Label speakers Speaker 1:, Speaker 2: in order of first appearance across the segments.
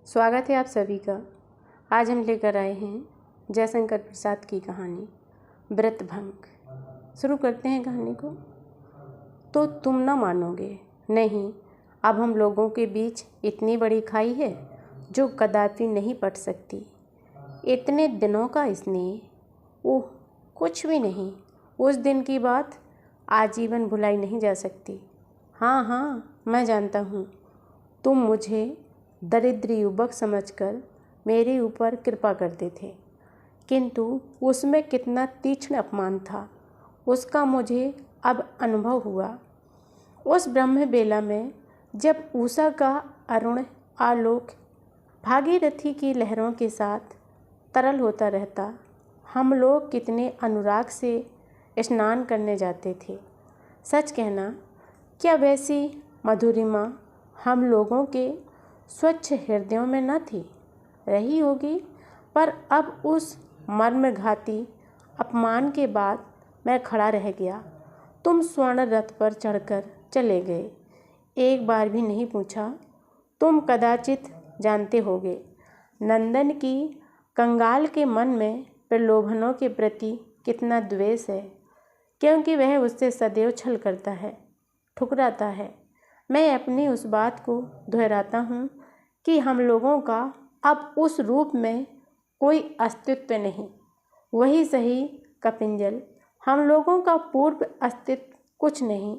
Speaker 1: स्वागत है आप सभी का। आज हम लेकर आए हैं जयशंकर प्रसाद की कहानी व्रतभंग। शुरू करते हैं कहानी को। तो तुम न मानोगे, नहीं, अब हम लोगों के बीच इतनी बड़ी खाई है जो कदापि नहीं पट सकती। इतने दिनों का स्नेह, ओह कुछ भी नहीं। उस दिन की बात आजीवन भुलाई नहीं जा सकती। हाँ हाँ, मैं जानता हूँ तुम मुझे दरिद्र युवक समझकर मेरे ऊपर कृपा करते थे, किंतु उसमें कितना तीक्ष्ण अपमान था उसका मुझे अब अनुभव हुआ। उस ब्रह्म बेला में जब उषा का अरुण आलोक भागीरथी की लहरों के साथ तरल होता रहता, हम लोग कितने अनुराग से स्नान करने जाते थे। सच कहना, क्या वैसी मधुरिमा हम लोगों के स्वच्छ हृदयों में न थी? रही होगी, पर अब उस मर्मघाती अपमान के बाद मैं खड़ा रह गया। तुम स्वर्ण रथ पर चढ़कर चले गए, एक बार भी नहीं पूछा। तुम कदाचित जानते होगे नंदन की कंगाल के मन में प्रलोभनों के प्रति कितना द्वेष है, क्योंकि वह उससे सदैव छल करता है, ठुकराता है। मैं अपनी उस बात को दोहराता हूँ कि हम लोगों का अब उस रूप में कोई अस्तित्व नहीं। वही सही कपिंजल, हम लोगों का पूर्व अस्तित्व कुछ नहीं,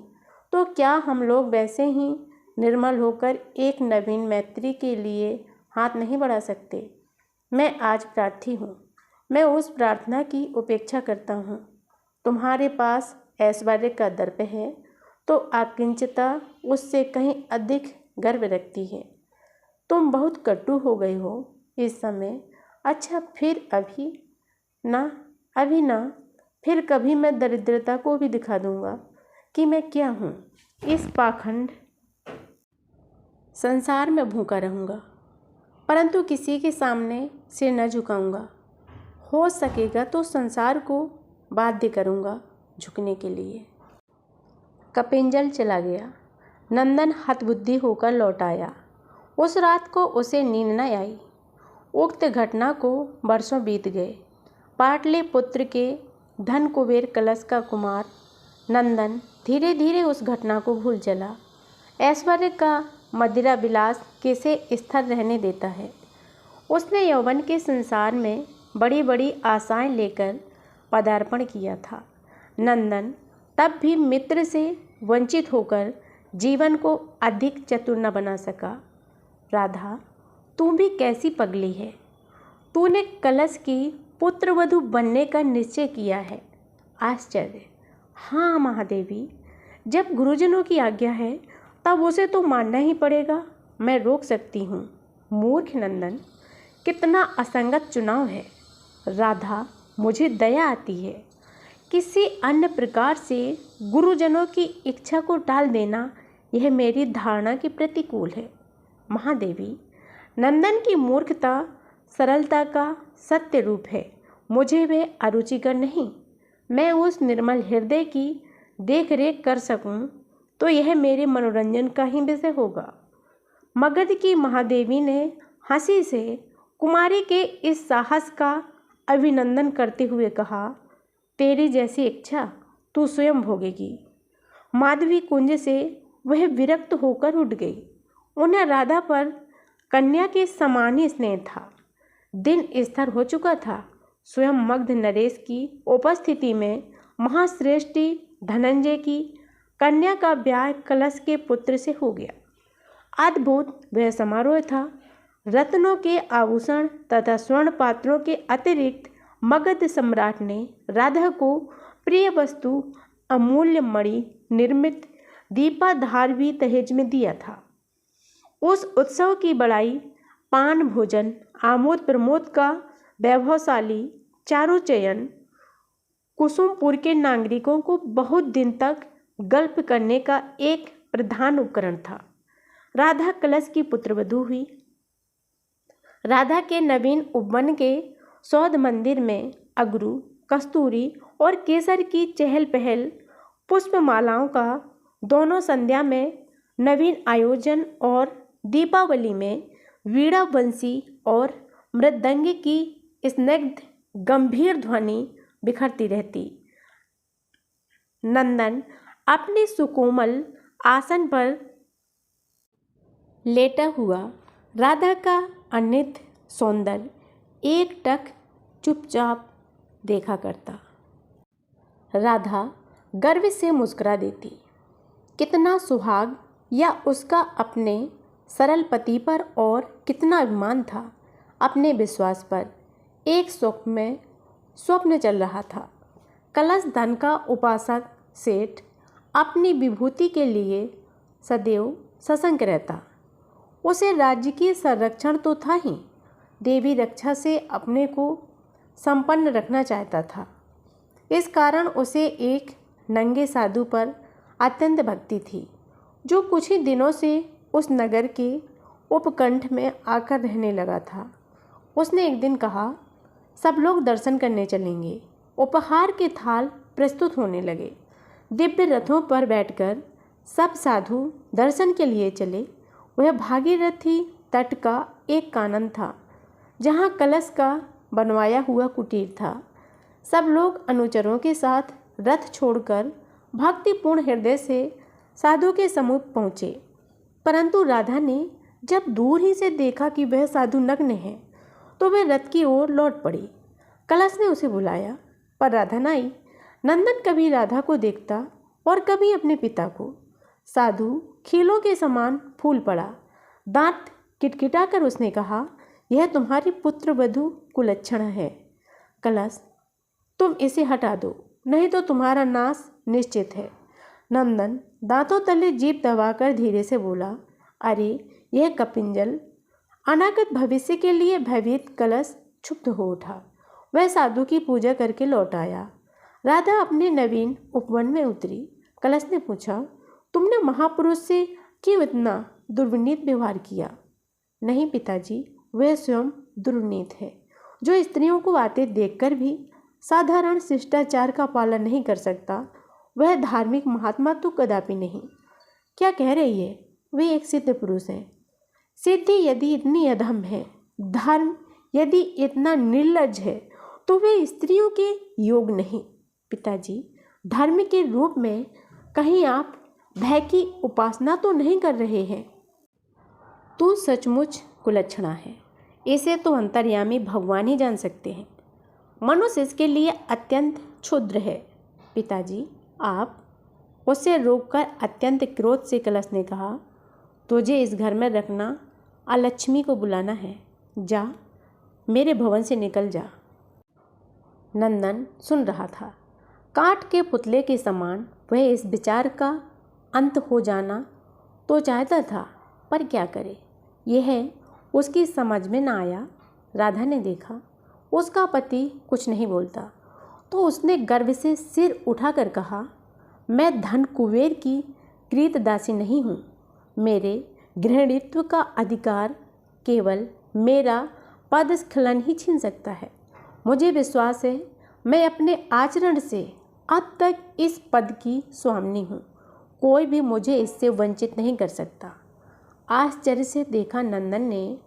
Speaker 1: तो क्या हम लोग वैसे ही निर्मल होकर एक नवीन मैत्री के लिए हाथ नहीं बढ़ा सकते? मैं आज प्रार्थी हूँ, मैं उस प्रार्थना की उपेक्षा करता हूँ। तुम्हारे पास ऐश्वर्य का दर्प है तो अकिंचता उससे कहीं अधिक गर्व रखती है। तुम बहुत कटु हो गए हो इस समय। अच्छा, फिर अभी ना, फिर कभी मैं दरिद्रता को भी दिखा दूंगा कि मैं क्या हूँ। इस पाखंड संसार में भूखा रहूँगा, परंतु किसी के सामने सिर न झुकाऊंगा। हो सकेगा तो संसार को बाध्य करूँगा झुकने के लिए। कपिंजल चला गया। नंदन हतबुद्धि होकर लौट आया। उस रात को उसे नींद न आई। उक्त घटना को वर्षों बीत गए। पाटलिपुत्र के धन कुबेर कलश का कुमार नंदन धीरे धीरे उस घटना को भूल चला। ऐश्वर्य का मदिरा विलास किसे स्थिर रहने देता है। उसने यौवन के संसार में बड़ी बड़ी आशाएं लेकर पदार्पण किया था। नंदन तब भी मित्र से वंचित होकर जीवन को अधिक चतुर न बना सका। राधा, तू भी कैसी पगली है। तूने कलश की पुत्रवधू बनने का निश्चय किया है। आश्चर्य। हाँ महादेवी, जब गुरुजनों की आज्ञा है तब उसे तो मानना ही पड़ेगा। मैं रोक सकती हूँ? मूर्ख नंदन, कितना असंगत चुनाव है। राधा, मुझे दया आती है। किसी अन्य प्रकार से गुरुजनों की इच्छा को टाल देना, यह मेरी धारणा के प्रतिकूल है। महादेवी, नंदन की मूर्खता सरलता का सत्य रूप है। मुझे वह अरुचिकर नहीं। मैं उस निर्मल हृदय की देख रेख कर सकूं तो यह मेरे मनोरंजन का ही विषय होगा। मगध की महादेवी ने हंसी से कुमारी के इस साहस का अभिनंदन करते हुए कहा, तेरी जैसी इच्छा तू स्वयं भोगेगी। माधवी कुंज से वह विरक्त होकर उठ गई। उन्हें राधा पर कन्या के समान ही स्नेह था। दिन स्थिर हो चुका था। स्वयं मगध नरेश की उपस्थिति में महाश्रेष्ठी धनंजय की कन्या का ब्याह कलश के पुत्र से हो गया। अद्भुत वह समारोह था। रत्नों के आभूषण तथा स्वर्ण पात्रों के अतिरिक्त मगध सम्राट ने राधा को प्रिय वस्तु अमूल्य मणि निर्मित दीपाधार भी दहेज में दिया था। उस उत्सव की बड़ाई पान भोजन आमोद प्रमोद का वैभवशाली चारुचयन कुसुमपुर के नागरिकों को बहुत दिन तक गल्प करने का एक प्रधान उपकरण था। राधा कलश की पुत्रवधू हुई। राधा के नवीन उपवन के सौध मंदिर में अगरू, कस्तूरी और केसर की चहल पहल, पुष्पमालाओं का दोनों संध्या में नवीन आयोजन और दीपावली में वीणा बंसी और मृदंग की स्निग्ध गंभीर ध्वनि बिखरती रहती। नंदन अपने सुकोमल आसन पर लेटा हुआ राधा का अनित सौंदर्य एकटक चुपचाप देखा करता। राधा गर्व से मुस्कुरा देती। कितना सुहाग या उसका अपने सरल पति पर और कितना अभिमान था अपने विश्वास पर। एक सुख में स्वप्न चल रहा था। कलश धन का उपासक सेठ अपनी विभूति के लिए सदैव सशंक रहता। उसे राज्य की संरक्षण तो था ही, देवी रक्षा से अपने को संपन्न रखना चाहता था। इस कारण उसे एक नंगे साधु पर अत्यंत भक्ति थी, जो कुछ ही दिनों से उस नगर के उपकंठ में आकर रहने लगा था। उसने एक दिन कहा, सब लोग दर्शन करने चलेंगे। उपहार के थाल प्रस्तुत होने लगे। दिव्य रथों पर बैठकर सब साधु दर्शन के लिए चले। वह भागीरथी तट का एक कानन था, जहाँ कलश का बनवाया हुआ कुटीर था। सब लोग अनुचरों के साथ रथ छोड़कर भक्तिपूर्ण हृदय से साधु के समीप पहुँचे। परंतु राधा ने जब दूर ही से देखा कि वह साधु नग्न है, तो वह रथ की ओर लौट पड़ी। कलश ने उसे बुलाया, पर राधा न आई। नंदन कभी राधा को देखता और कभी अपने पिता को। साधु खीलों के समान फूल पड़ा। दांत किटकिटाकर उसने कहा, यह तुम्हारी पुत्र वधू कुलक्षण है। कलश, तुम इसे हटा दो, नहीं तो तुम्हारा नाश निश्चित है। नंदन दांतों तले जीभ दबाकर धीरे से बोला, अरे यह कपिंजल। अनागत भविष्य के लिए भयभीत कलश क्षुब्ध हो उठा। वह साधु की पूजा करके लौट आया। राधा अपने नवीन उपवन में उतरी। कलश ने पूछा, तुमने महापुरुष से क्यों इतना दुर्विनीत व्यवहार किया? नहीं पिताजी, वह स्वयं दुर्विनीत है, जो स्त्रियों को आते देखकर भी साधारण शिष्टाचार का पालन नहीं कर सकता। वह धार्मिक महात्मा तो कदापि नहीं। क्या कह रही है? वे एक सिद्ध पुरुष हैं। सिद्धि यदि इतनी अधम है, धर्म यदि इतना निर्लज्ज है, तो वे स्त्रियों के योग नहीं। पिताजी, धर्म के रूप में कहीं आप भय की उपासना तो नहीं कर रहे हैं? तू सचमुच कुलक्षणा है। इसे तो अंतर्यामी भगवान ही जान सकते हैं। मनुष्य इसके लिए अत्यंत क्षुद्र है। पिताजी, आप। उसे रोककर अत्यंत क्रोध से कलश ने कहा, तुझे इस घर में रखना अलक्ष्मी को बुलाना है। जा, मेरे भवन से निकल जा। नंदन सुन रहा था। काठ के पुतले के समान वह इस विचार का अंत हो जाना तो चाहता था, पर क्या करे, यह उसकी समझ में न आया। राधा ने देखा उसका पति कुछ नहीं बोलता, तो उसने गर्व से सिर उठाकर कहा, मैं धन कुबेर की कृतदासी नहीं हूँ। मेरे गृहिणीत्व का अधिकार केवल मेरा पदस्खलन ही छीन सकता है। मुझे विश्वास है मैं अपने आचरण से अब तक इस पद की स्वामिनी हूँ। कोई भी मुझे इससे वंचित नहीं कर सकता। आश्चर्य से देखा नंदन ने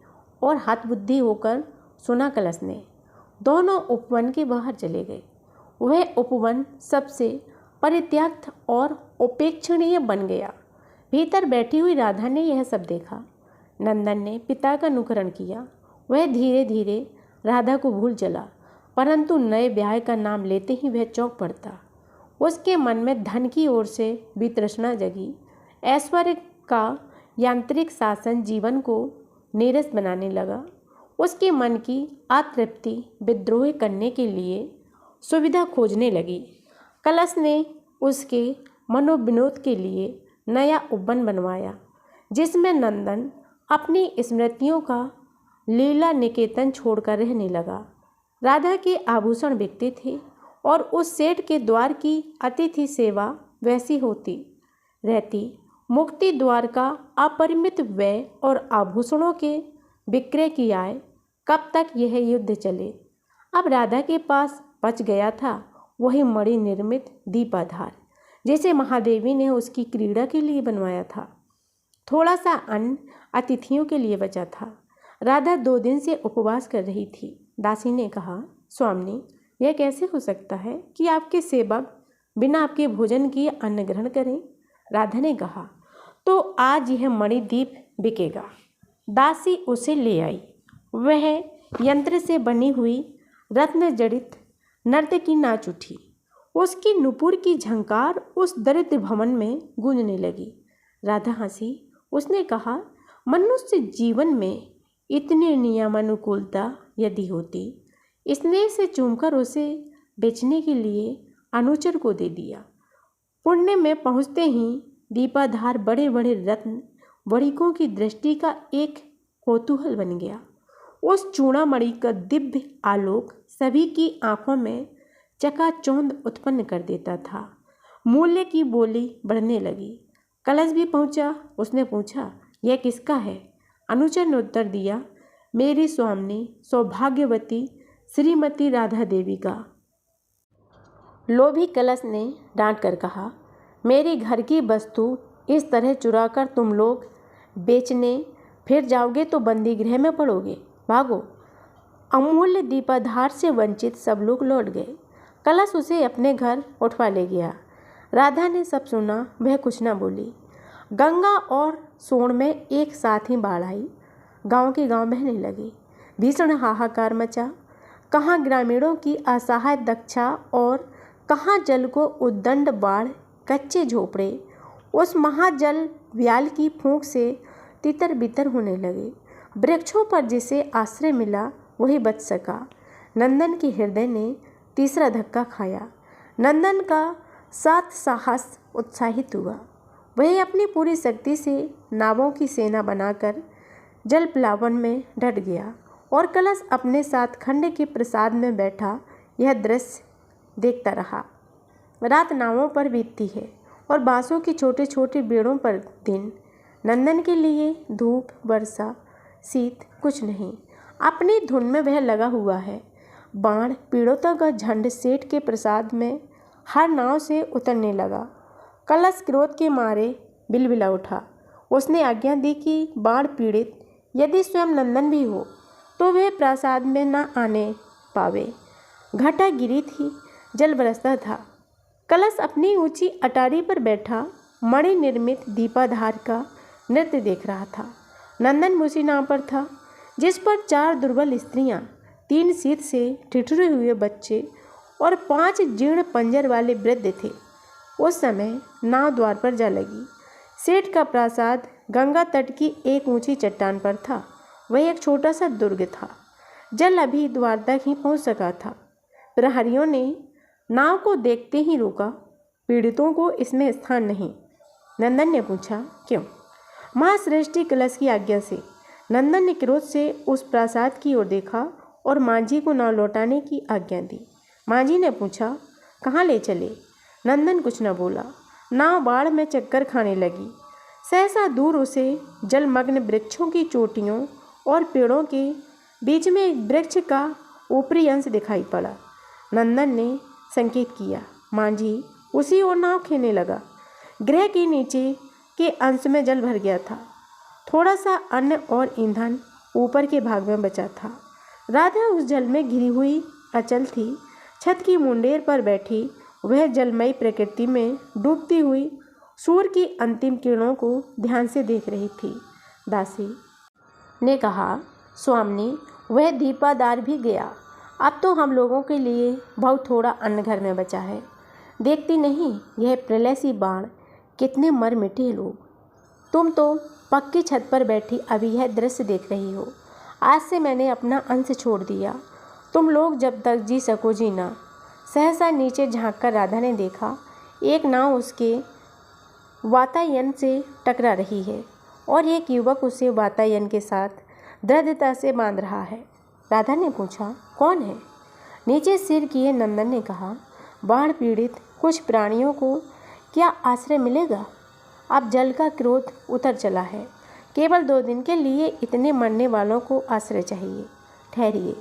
Speaker 1: और हतबुद्धि होकर सुना कलश ने। दोनों उपवन के बाहर चले गए। वह उपवन सबसे परित्यक्त और उपेक्षणीय बन गया। भीतर बैठी हुई राधा ने यह सब देखा। नंदन ने पिता का अनुकरण किया। वह धीरे धीरे राधा को भूल चला, परंतु नए ब्याह का नाम लेते ही वह चौंक पड़ता। उसके मन में धन की ओर से वितृष्णा जगी। ऐश्वर्य का यांत्रिक शासन जीवन को नीरस बनाने लगा। उसके मन की अतृप्ति विद्रोह करने के लिए सुविधा खोजने लगी। कलश ने उसके मनोविनोद के लिए नया उपवन बनवाया, जिसमें नंदन अपनी स्मृतियों का लीला निकेतन छोड़कर रहने लगा। राधा के आभूषण बिकते थे और उस सेठ के द्वार की अतिथि सेवा वैसी होती रहती। मुक्ति द्वार का अपरिमित व्यय और आभूषणों के विक्रय की आय, कब तक यह युद्ध चले। अब राधा के पास बच गया था वही मणि निर्मित दीपाधार, जिसे महादेवी ने उसकी क्रीड़ा के लिए बनवाया था। थोड़ा सा अन्न अतिथियों के लिए बचा था। राधा 2 दिन से उपवास कर रही थी। दासी ने कहा, स्वामी, यह कैसे हो सकता है कि आपके सेवक बिना आपके भोजन किए अन्न ग्रहण करें? राधा ने कहा, तो आज यह मणिदीप बिकेगा। दासी उसे ले आई। वह यंत्र से बनी हुई रत्न जड़ित नर्तकी नाच उठी। उसकी नुपुर की झंकार उस दरिद्र भवन में गूंजने लगी। राधा हंसी। उसने कहा, मनुष्य जीवन में इतनी नियमानुकूलता यदि होती, स्नेह से चूमकर उसे बेचने के लिए अनुचर को दे दिया। पुण्य में पहुँचते ही दीपाधार बड़े बड़े रत्न वणिकों की दृष्टि का एक कौतूहल बन गया। उस चूड़ामणि का दिव्य आलोक सभी की आंखों में चकाचौंध उत्पन्न कर देता था। मूल्य की बोली बढ़ने लगी। कलश भी पहुंचा। उसने पूछा, यह किसका है? अनुचर ने उत्तर दिया, मेरी स्वामिनी सौभाग्यवती श्रीमती राधा देवी का। लोभी कलश ने डांट कर कहा, मेरी घर की वस्तु इस तरह चुराकर तुम लोग बेचने फिर जाओगे तो बंदी गृह में पड़ोगे, भागो। अमूल्य दीपाधार से वंचित सब लोग लौट गए। कलश उसे अपने घर उठवा ले गया। राधा ने सब सुना। वह कुछ न बोली। गंगा और सोन में एक साथ ही बाढ़ आई। गांव के गांव बहने लगे। भीषण हाहाकार मचा। कहाँ ग्रामीणों की असहाय दक्षा और कहाँ जल को उद्दंड बाढ़ कच्चे झोपड़े उस महाजल व्याल की फूंक से तितर बितर होने लगे। वृक्षों पर जिसे आश्रय मिला वही बच सका। नंदन के हृदय ने तीसरा धक्का खाया। नंदन का सात साहस उत्साहित हुआ। वह अपनी पूरी शक्ति से नावों की सेना बनाकर जल प्लावन में डट गया और कलश अपने साथ खंड के प्रसाद में बैठा यह दृश्य देखता रहा। रात नावों पर बीतती है और बांसों की छोटे छोटे बेड़ों पर दिन। नंदन के लिए धूप, वर्षा, शीत कुछ नहीं। अपनी धुन में वह लगा हुआ है। बाण पीड़ोता का झंड सेठ के प्रसाद में हर नाव से उतरने लगा। कलश क्रोध के मारे बिलबिला उठा। उसने आज्ञा दी कि बाण पीड़ित यदि स्वयं नंदन भी हो तो वह प्रासाद में न आने पावे। घटा गिरी थी, जल बरसता था। कलश अपनी ऊंची अटारी पर बैठा मणि निर्मित दीपाधार का नृत्य देख रहा था। नंदन उसी नाव पर था जिस पर 4 दुर्बल स्त्रियां, 3 शीत से ठिठुरे हुए बच्चे और 5 जीर्ण पंजर वाले वृद्ध थे। उस समय नाव द्वार पर जा लगी। सेठ का प्रासाद गंगा तट की एक ऊंची चट्टान पर था। वह एक छोटा सा दुर्ग था। जल अभी द्वार तक ही पहुंच सका था। प्रहरियों ने नाव को देखते ही रोका। पीड़ितों को इसमें स्थान नहीं। नंदन ने पूछा, क्यों? महाश्रेष्ठी कलश की आज्ञा से। नंदन ने क्रोध से उस प्रासाद की ओर देखा और मांझी को नाव लौटाने की आज्ञा दी। मांझी ने पूछा, कहाँ ले चले? नंदन कुछ न बोला। नाव बाढ़ में चक्कर खाने लगी। सहसा दूर उसे जलमग्न वृक्षों की चोटियों और पेड़ों के बीच में एक वृक्ष का ऊपरी अंश दिखाई पड़ा। नंदन ने संकेत किया। मांझी उसी ओर नाव खेने लगा। गृह के नीचे के अंश में जल भर गया था। थोड़ा सा अन्न और ईंधन ऊपर के भाग में बचा था। राधा उस जल में घिरी हुई अचल थी। छत की मुंडेर पर बैठी वह जलमयी प्रकृति में डूबती हुई सूर्य की अंतिम किरणों को ध्यान से देख रही थी। दासी ने कहा, स्वामिनी, वह दीपाधार भी गया। अब तो हम लोगों के लिए बहुत थोड़ा अन्न घर में बचा है। देखती नहीं यह प्रलय सी बाण कितने मर मिटे लोग। तुम तो पक्की छत पर बैठी अभी यह दृश्य देख रही हो। आज से मैंने अपना अंश छोड़ दिया। तुम लोग जब तक जी सको जीना। सहसा नीचे झांककर राधा ने देखा एक नाव उसके वातायन से टकरा रही है और एक युवक उसे वातायन के साथ दृढ़ता से बांध रहा है। राधा ने पूछा, कौन है? नीचे सिर किए नंदन ने कहा, बाढ़ पीड़ित कुछ प्राणियों को क्या आश्रय मिलेगा? अब जल का क्रोध उतर चला है। केवल 2 दिन के लिए इतने मरने वालों को आश्रय चाहिए। ठहरिए,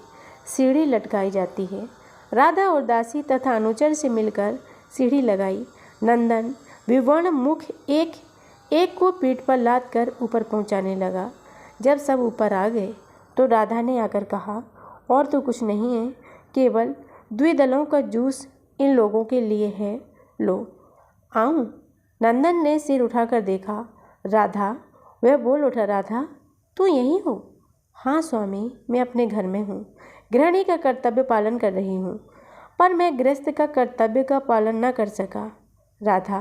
Speaker 1: सीढ़ी लटकाई जाती है। राधा और दासी तथा अनुचर से मिलकर सीढ़ी लगाई। नंदन विवर्ण मुख एक एक को पीठ पर लाद कर ऊपर पहुंचाने लगा। जब सब ऊपर आ गए तो राधा ने आकर कहा, और तो कुछ नहीं है, केवल द्विदलों का जूस इन लोगों के लिए है, लो। आऊँ? नंदन ने सिर उठाकर देखा। राधा। वह बोल उठा, राधा तू यहीं हो? हाँ स्वामी, मैं अपने घर में हूँ, गृहिणी का कर्तव्य पालन कर रही हूँ, पर मैं गृहस्थ का कर्तव्य का पालन न कर सका। राधा,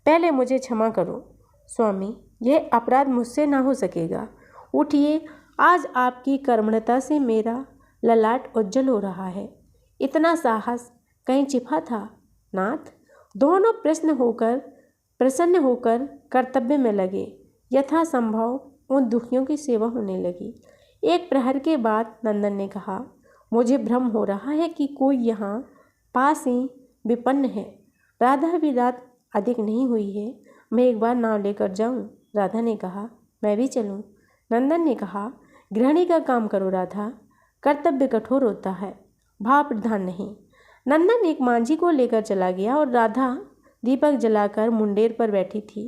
Speaker 1: पहले मुझे क्षमा करो। स्वामी, यह अपराध मुझसे ना हो सकेगा। उठिए, आज आपकी कर्मणता से मेरा ललाट उज्जवल हो रहा है। इतना साहस कहीं छिपा था? नाथ। दोनों प्रसन्न होकर कर्तव्य में लगे। यथासंभव उन दुखियों की सेवा होने लगी। एक प्रहर के बाद नंदन ने कहा, मुझे भ्रम हो रहा है कि कोई यहाँ पास ही विपन्न है। राधा भी रात अधिक नहीं हुई है, मैं एक बार नाव लेकर जाऊँ? राधा ने कहा, मैं भी चलूँ? नंदन ने कहा, गृहिणी का काम करो राधा, कर्तव्य कठोर होता है, भाव प्रधान नहीं। नंदन एक मांझी को लेकर चला गया और राधा दीपक जलाकर मुंडेर पर बैठी थी।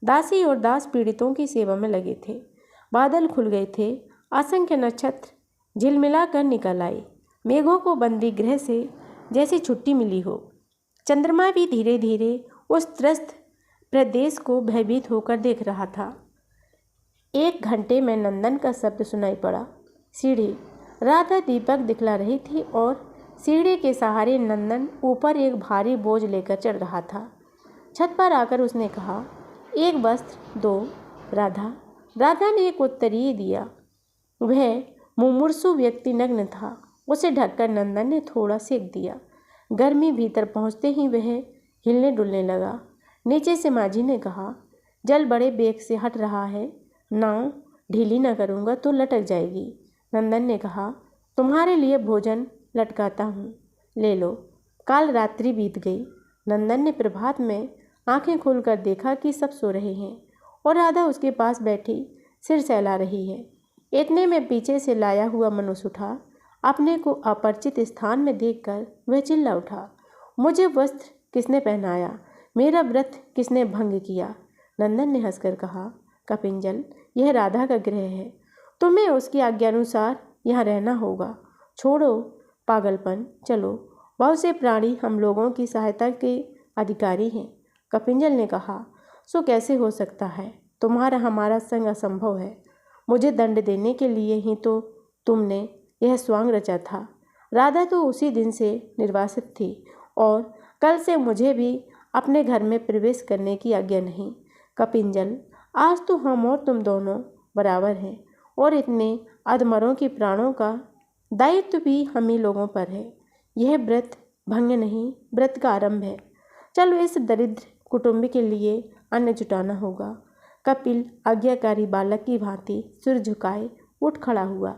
Speaker 1: दासी और दास पीड़ितों की सेवा में लगे थे। बादल खुल गए थे, असंख्य नक्षत्र झिलमिलाकर निकल आए। मेघों को बंदी गृह से जैसी छुट्टी मिली हो। चंद्रमा भी धीरे धीरे उस त्रस्त प्रदेश को भयभीत होकर देख रहा था। 1 घंटे में नंदन का शब्द सुनाई पड़ा। सीढ़ी। राधा दीपक दिखला रही थी और सीढ़ी के सहारे नंदन ऊपर एक भारी बोझ लेकर चढ़ रहा था। छत पर आकर उसने कहा, एक वस्त्र दो राधा। राधा ने एक उत्तरीय दिया। वह मुमूर्षु व्यक्ति नग्न था। उसे ढककर नंदन ने थोड़ा सेक दिया। गर्मी भीतर पहुंचते ही वह हिलने डुलने लगा। नीचे से माझी ने कहा, जल बड़े बेग से हट रहा है, नाव ढीली न करूँगा तो लटक जाएगी। नंदन ने कहा, तुम्हारे लिए भोजन लटकाता हूँ, ले लो। काल रात्रि बीत गई। नंदन ने प्रभात में आंखें खोलकर देखा कि सब सो रहे हैं और राधा उसके पास बैठी सिर सहला रही है। इतने में पीछे से लाया हुआ मनुष्य उठा। अपने को अपरिचित स्थान में देखकर वह चिल्ला उठा, मुझे वस्त्र किसने पहनाया? मेरा व्रत किसने भंग किया? नंदन ने हंसकर कहा, कपिंजल, यह राधा का गृह है, तुम्हें उसकी आज्ञानुसार यहाँ रहना होगा। छोड़ो पागलपन, चलो। बहुत से प्राणी हम लोगों की सहायता के अधिकारी हैं। कपिंजल ने कहा, सो कैसे हो सकता है? तुम्हारा हमारा संग असंभव है। मुझे दंड देने के लिए ही तो तुमने यह स्वांग रचा था। राधा तो उसी दिन से निर्वासित थी और कल से मुझे भी अपने घर में प्रवेश करने की आज्ञा नहीं। कपिंजल, आज तो हम और तुम दोनों बराबर हैं और इतने अधमरों की प्राणों का दायित्व भी हम ही लोगों पर है। यह व्रत भंग नहीं, व्रत का आरंभ है। चलो इस दरिद्र कुटुंबी के लिए अन्न जुटाना होगा। कपिल आज्ञाकारी बालक की भांति सिर झुकाए उठ खड़ा हुआ।